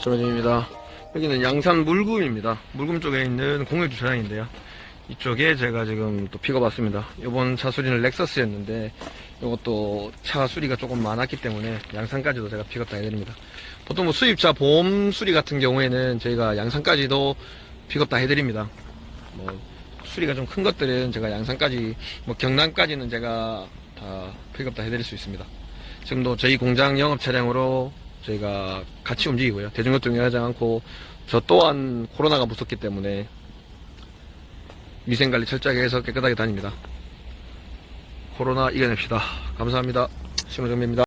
조명입니다. 여기는 양산 물금입니다. 물금 쪽에 있는 공유 주차장인데요. 이쪽에 제가 지금 또 픽업 왔습니다. 이번 차 수리는 렉서스였는데 이것도 차 수리가 조금 많았기 때문에 양산까지도 제가 픽업 다 해드립니다. 보통 뭐 수입차 보험 수리 같은 경우에는 저희가 양산까지도 픽업 다 해드립니다. 뭐 수리가 좀 큰 것들은 제가 양산까지, 뭐 경남까지는 제가 다 픽업 다 해드릴 수 있습니다. 지금도 저희 공장 영업 차량으로 저희가 같이 움직이고요. 대중교통 이용하지 않고, 저 또한 코로나가 무섭기 때문에 위생관리 철저하게 해서 깨끗하게 다닙니다. 코로나 이겨냅시다. 감사합니다. 신호정비입니다.